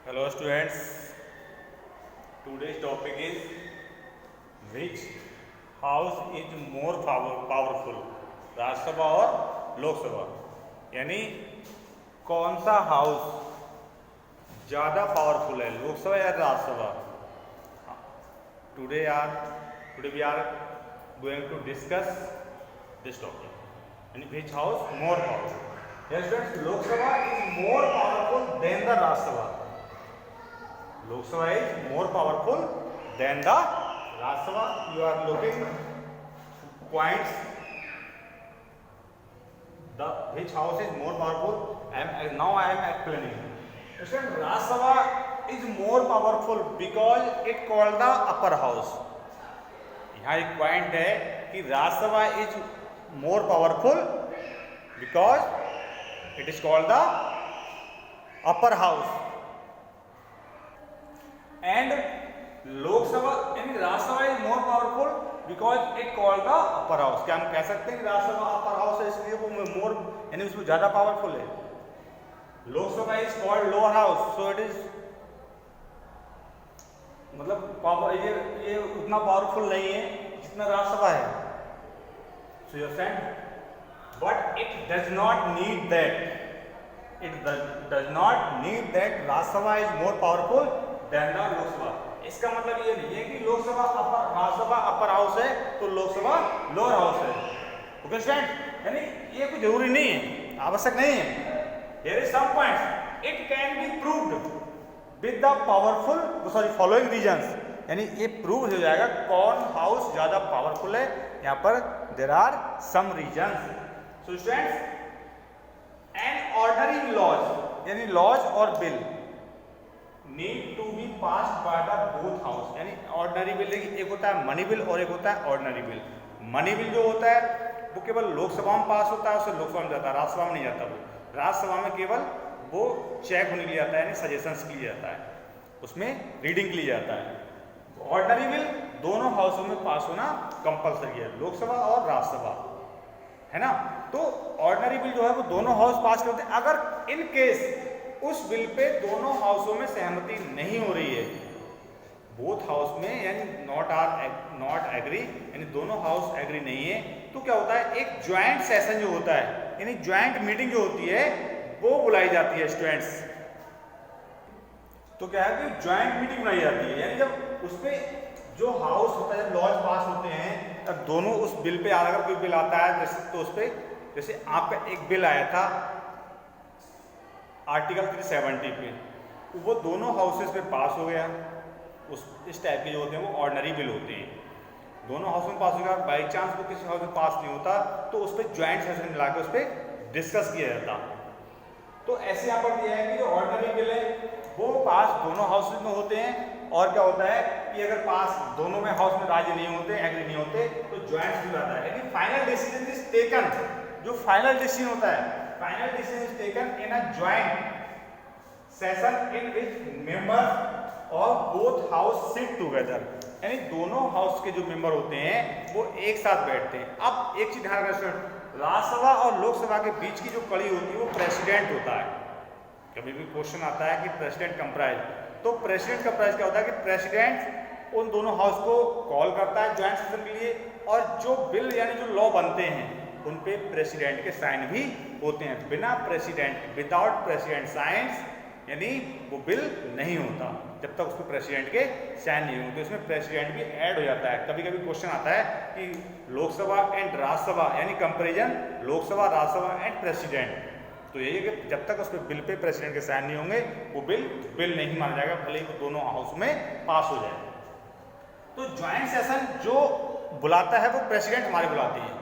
Hello students, today's topic is which house is more powerful, Rajya Sabha और लोकसभा। यानी कौन सा हाउस ज़्यादा पावरफुल है, लोकसभा या Rajya Sabha. Today we are going to discuss this topic. यानी which house more powerful. Yes students, Lok Sabha is more powerful than the Rajya Sabha. Lok Sabha is more powerful than the Rajya Sabha. You are looking points. Which house is more powerful? Now I am explaining. Listen, Rajya Sabha is more powerful because it called the upper house. यहाँ एक point है कि Rajya Sabha is more powerful because it is called the upper house and Lok Sabha यानी Rajya Sabha is more powerful because it called the upper house. क्या हम कह सकते हैं कि राज्यसभा अपर हाउस है इसलिए वो मोर यानी उसमें ज्यादा पावरफुल है। Lok Sabha is called lower house so it is मतलब ये उतना पावरफुल नहीं है जितना राज्यसभा है। So you understand, but it does not need that, it does not need that Rajya Sabha is more powerful than the Lok Sabha. इसका मतलब ये नहीं है कि लोकसभा राज्यसभा अपर हाउस है तो लोकसभा लोअर हाउस है। ओके स्टूडेंट, यानी ये कोई जरूरी नहीं है, आवश्यक नहीं है। Here is some points it can be proved with the powerful following reasons. यानी ये प्रूव हो जाएगा कौन हाउस ज्यादा पावरफुल है। यहाँ पर there are some reasons. So students, an ordering laws यानी लॉज और bill need to be passed by the both house. यानी ऑर्डिनरी बिल एक होता है मनी बिल और एक होता है ऑर्डिनरी बिल। मनी बिल जो होता है वो केवल लोकसभा में पास होता है, उससे लोकसभा में जाता है, राज्यसभा में नहीं जाता। वो राज्यसभा में केवल वो चेक होने के लिए जाता है, यानी सजेशंस के लिए जाता है, उसमें रीडिंग के लिए जाता है। ऑर्डिनरी बिल दोनों हाउसों में पास होना कंपल्सरी है, लोकसभा और राज्यसभा, है ना। तो ऑर्डिनरी बिल जो है वो दोनों हाउस पास करते हैं। अगर इन केस उस बिल पे दोनों हाउसों में सहमति नहीं हो रही है, बोथ हाउस में यानी नॉट एग्री यानी दोनों हाउस एग्री नहीं है, तो क्या होता है एक ज्वाइंट सेशन जो होता है यानी ज्वाइंट मीटिंग जो होती है वो बुलाई जाती है स्टूडेंट्स। तो क्या है कि ज्वाइंट मीटिंग बुलाई जाती है, यानी जब उस पे जो हाउस होता है, जब लॉज पास होते हैं, तब दोनों उस बिल पे अगर कोई बिल आता है जैसे तो उस पे जैसे आपका एक बिल आया था आर्टिकल 370 पे, वो दोनों हाउसेस पे पास हो गया। इस टाइप के जो होते हैं वो ऑर्डिनरी बिल होते हैं, दोनों हाउस में पास हो गया। बाई चांस वो किसी हाउस में पास नहीं होता तो उस पर ज्वाइंट सेशन मिला के उस पर डिस्कस किया जाता। तो ऐसे यहाँ पर दिया है कि जो ऑर्डिनरी बिल है वो पास दोनों हाउसेज में होते हैं, और क्या होता है कि अगर पास दोनों में हाउस में राजी नहीं होते, एग्री नहीं होते, तो ज्वाइंट बिल आता है। लेकिन फाइनल डिसीजन इज टेकन, जो फाइनल डिसीजन होता है, final decision is taken in a joint session in which members of both house sit together. यानी दोनों हाउस के जो मेंबर होते हैं वो एक साथ बैठते हैं। अब एक चीज ध्यान रखना, राज्यसभा और लोकसभा के बीच की जो कड़ी होती है वो प्रेसिडेंट होता है। कभी भी क्वेश्चन आता है कि प्रेसिडेंट कंप्राइज, तो प्रेसिडेंट कंप्राइज क्या होता है कि प्रेसिडेंट उन दोनों हाउस को कॉल करता है ज्वाइंट सेशन के लिए, और जो बिल यानी जो लॉ बनते हैं उन पे प्रेसिडेंट के साइन भी होते हैं। बिना प्रेसिडेंट, विदाउट प्रेसिडेंट साइंस यानी वो बिल नहीं होता जब तक उसमें प्रेसिडेंट के साइन नहीं होते। उसमें प्रेसिडेंट भी ऐड हो जाता है। कभी कभी क्वेश्चन आता है कि लोकसभा एंड राज्यसभा यानी comparison Lok Sabha Rajya Sabha and president, तो यही है कि जब तक उस पर बिल पे प्रेसिडेंट के साइन नहीं होंगे वो बिल नहीं माना जाएगा, भले ही वो दोनों हाउस में पास हो जाए। तो ज्वाइंट सेशन जो बुलाता है वो प्रेसिडेंट हमारे बुलाते हैं,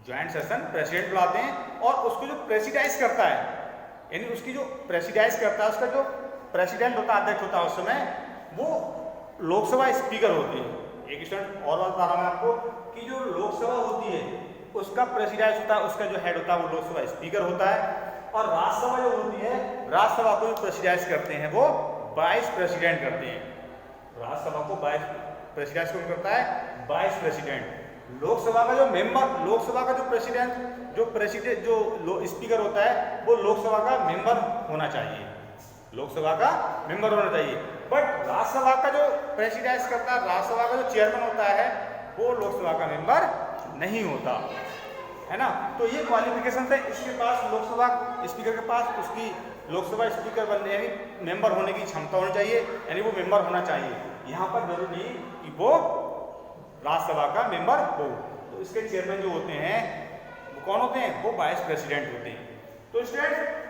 ज्वाइंट सेशन प्रेसिडेंट बुलाते हैं, और उसको जो प्रेसिडाइज करता है यानी उसकी जो प्रेसिडाइज करता है, उसका जो प्रेसिडेंट होता है, अध्यक्ष होता है उस समय, वो लोकसभा स्पीकर होती है। एक स्टूडेंट और बता रहा हूं मैं आपको कि जो लोकसभा होती है उसका प्रेसिडाइज होता है, उसका जो हेड होता है वो लोकसभा स्पीकर होता है, और राज्यसभा जो होती है, राज्यसभा को जो प्रेसिडाइज करते हैं वो वाइस प्रेसिडेंट करते हैं। राज्यसभा को वाइस प्रेसिडाइज कौन करता है? Vice president. लोकसभा का जो मेंबर, लोकसभा का जो प्रेसिडेंट जो स्पीकर होता है वो लोकसभा का मेंबर होना चाहिए। लोकसभा का मेंबर होना चाहिए। बट राज्यसभा का जो प्रेसिडेंस करता है, राज्यसभा का जो चेयरमैन होता है, वो लोकसभा का मेंबर नहीं होता है ना। तो ये क्वालिफिकेशन है, इसके पास लोकसभा स्पीकर के पास उसकी लोकसभा स्पीकर बनने यानी मेंबर होने की क्षमता होनी चाहिए, यानी वो मेंबर होना चाहिए। यहाँ पर जरूरी नहीं कि वो राज्यसभा का मेंबर हो। तो इसके चेयरमैन जो होते हैं वो कौन होते हैं, वो वाइस प्रेसिडेंट होते हैं। तो स्टूडेंट्स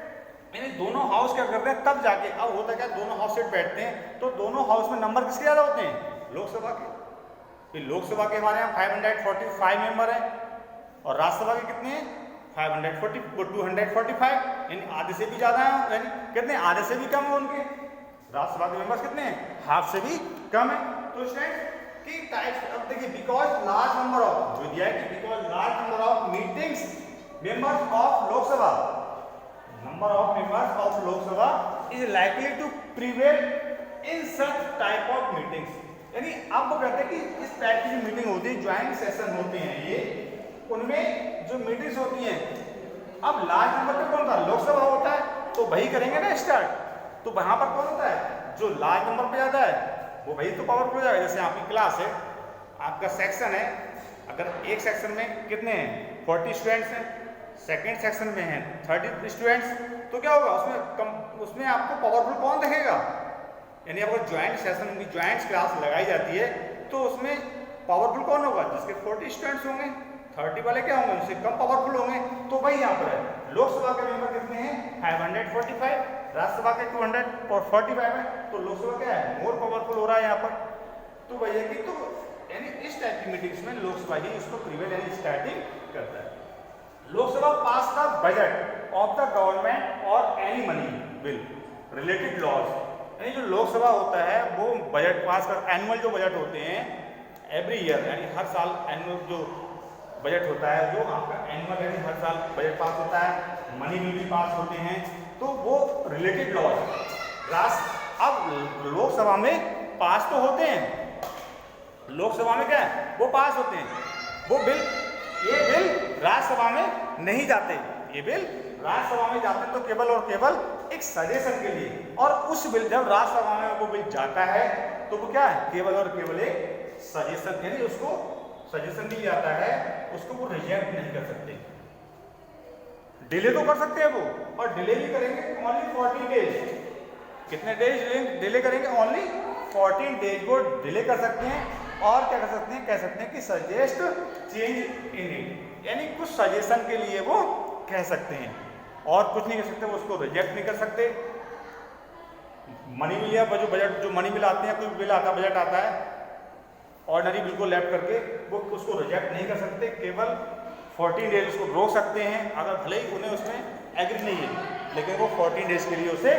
यानी दोनों हाउस क्या करते हैं, तब जाके अब होता क्या, दोनों हाउस से बैठते हैं तो दोनों हाउस में नंबर किसके ज़्यादा होते हैं, लोकसभा के। फिर लोकसभा के हमारे यहाँ 545 मेंबर हैं और राज्यसभा के कितने हैं 245, यानी आधे से भी ज़्यादा है, यानी कितने आधे से भी कम है उनके। राज्यसभा के मेंबर्स कितने हैं, हाफ से भी कम है। तो स्टूडेंट्स की टाइप्स अब देखिए, बिकॉज लार्ज नंबर ऑफ जो दिया है कि because large number of meetings members of Lok Sabha, number of members of Lok Sabha is likely to prevail in such type of meetings. यानी अब वो कहते हैं कि इस टाइप की जो मीटिंग होती है, ज्वाइंट सेशन होते हैं ये, उनमें जो मीटिंग्स होती हैं, अब लार्ज नंबर पे कौन था, लोकसभा होता है, तो वही करेंगे ना स्टार्ट। तो वहां पर कौन होता है, जो लार्ज नंबर पे ज्यादा है वो वही तो पावरफुल हो जाएगा। जैसे आपकी क्लास है, आपका सेक्शन है, अगर एक सेक्शन में कितने हैं 40 स्टूडेंट्स हैं, सेकेंड सेक्शन में हैं 30 स्टूडेंट्स, तो क्या होगा उसमें आपको पावरफुल कौन दिखेगा, यानी अगर ज्वाइंट सेशन की ज्वाइंट क्लास लगाई जाती है तो उसमें पावरफुल कौन होगा, जिसके 40 स्टूडेंट्स होंगे, 30 वाले क्या होंगे उससे कम पावरफुल होंगे। तो वही यहाँ पर है, लोकसभा के मेंबर कितने हैं 545, राज्यसभा के 245 है, तो लोकसभा क्या है मोर पावरफुल हो रहा है यहाँ पर। तो वही है कि तो यानी इस टाइप की मीटिंग्स में लोकसभा ही इसको प्रिवेल यानी स्टार्टिंग करता है। Lok Sabha pass the budget of the government और any money bill related laws, यानी जो लोकसभा होता है वो बजट पास कर, एनुअल जो बजट होते हैं एवरी ईयर, यानी हर साल एनुअल जो बजट होता है, जो आपका एनुअल यानी हर साल बजट पास होता है, मनी बिल भी पास होते हैं, तो वो रिलेटेड लॉज अब लोकसभा में पास तो होते हैं, लोकसभा में क्या है वो पास होते हैं, वो बिल, ये बिल राज्यसभा में नहीं जाते, ये बिल राज्यसभा में जाते तो केवल और केवल एक सजेशन के लिए, और उस बिल जब राज्यसभा में वो बिल जाता है तो वो क्या है केवल और केवल एक सजेशन, यानी उसको सजेशन भी आता है, उसको वो रिजेक्ट नहीं कर सकते, डिले तो कर सकते हैं वो, और डिले भी करेंगे ओनली 14 डेज। कितने डेज डिले करेंगे, ओनली 14 डेज वो डिले कर सकते हैं। और क्या कर सकते हैं, कह सकते हैं कि सजेस्ट चेंज इन इट, यानी कुछ सजेशन के लिए वो कह सकते हैं, और कुछ नहीं कर सकते, वो उसको रिजेक्ट नहीं कर सकते। मनी बिल या जो बजट जो मनी बिल आते हैं, कोई बिल आता बजट आता है ऑर्डनरी बिल को लैप करके, वो उसको रिजेक्ट नहीं कर सकते, केवल 14 डेज उसको रोक सकते हैं, अगर भले ही उन्हें उसमें एग्री नहीं है, लेकिन वो 14 डेज के लिए उसे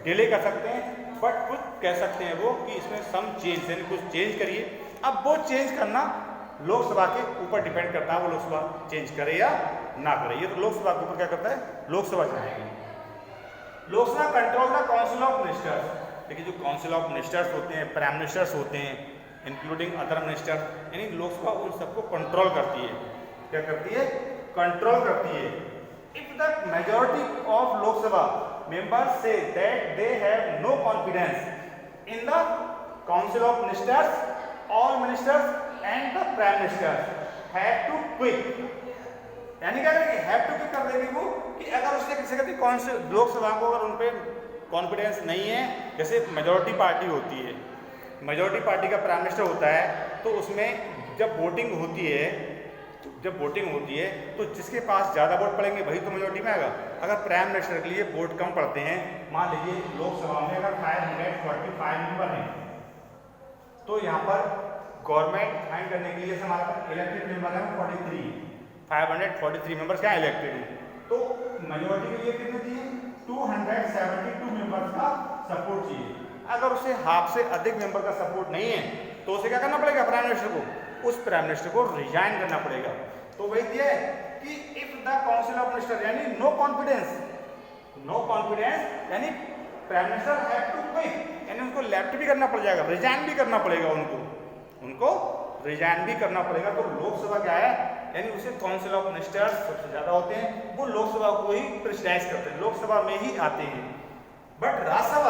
डिले कर सकते हैं। बट कुछ कह सकते हैं वो कि इसमें सम चेंज, यानी कुछ चेंज करिए। अब वो चेंज करना लोकसभा के ऊपर डिपेंड करता है, वो लोकसभा चेंज करे या ना करे, ये तो लोकसभा के ऊपर क्या करता है, लोकसभा चाहेगी। Lok Sabha control the council of ministers, देखिए जो काउंसिल ऑफ मिनिस्टर्स होते हैं, प्राइम मिनिस्टर्स होते हैं, इंक्लूडिंग अदर मिनिस्टर्स, यानी लोकसभा उन सबको कंट्रोल करती है, क्या करती है, कंट्रोल करती है। If the majority of Lok Sabha members से that they have no confidence in the council of ministers, all ministers and the prime minister have to quit, यानी क्या करेंगे, हैव टू क्विट कर देंगे वो, कि अगर उससे किसी का काउंसिल लोकसभा को अगर उन पर कॉन्फिडेंस नहीं है, जैसे मेजॉरिटी पार्टी होती है, मेजॉरिटी पार्टी का प्राइम मिनिस्टर होता है, तो उसमें जब वोटिंग होती है, तो जिसके पास ज़्यादा वोट पड़ेंगे वही तो मेजॉरिटी में आएगा। अगर प्राइम मिनिस्टर के लिए वोट कम पड़ते हैं, मान लीजिए लोकसभा में अगर 545 मेंबर हैं, तो यहाँ पर गवर्नमेंट फाइन करने के लिए हमारे पास इलेक्टेड मेंबर है 543 मेंबर्स क्या इलेक्टेड हैं, तो मेजॉरिटी के लिए कितने चाहिए, 272 मेंबर्स का सपोर्ट चाहिए। अगर उसे हाफ से अधिक मेंबर का सपोर्ट नहीं है तो उसे क्या करना पड़ेगा, प्राइम मिनिस्टर को, उस प्राइम मिनिस्टर को रिजाइन करना पड़ेगा। तो वही दिया है कि if the council of minister, यानी नो कॉन्फिडेंस, यानी prime minister have to quit, यानी उनको लेफ्ट भी करना पड़ जाएगा, रिजाइन भी करना पड़ेगा, उनको रिजाइन भी करना पड़ेगा। तो लोकसभा क्या है, यानी उसे काउंसिल ऑफ मिनिस्टर्स सबसे ज्यादा होते हैं, वो लोकसभा को ही प्रेसिडाइज करते हैं, लोकसभा में ही आते हैं। But Rajya Sabha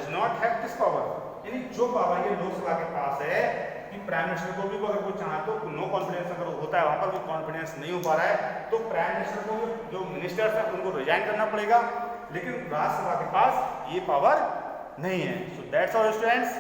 does not have this power, यानी जो पावर ये लोकसभा के पास है कि प्राइम मिनिस्टर को भी अगर कोई चाहे तो नो कॉन्फिडेंस अगर होता है वहां पर भी कॉन्फिडेंस नहीं हो पा रहा है तो प्राइम मिनिस्टर को जो मिनिस्टर्स हैं उनको रिजाइन करना पड़ेगा, लेकिन राज्यसभा के पास ये पावर नहीं है। So that's all students.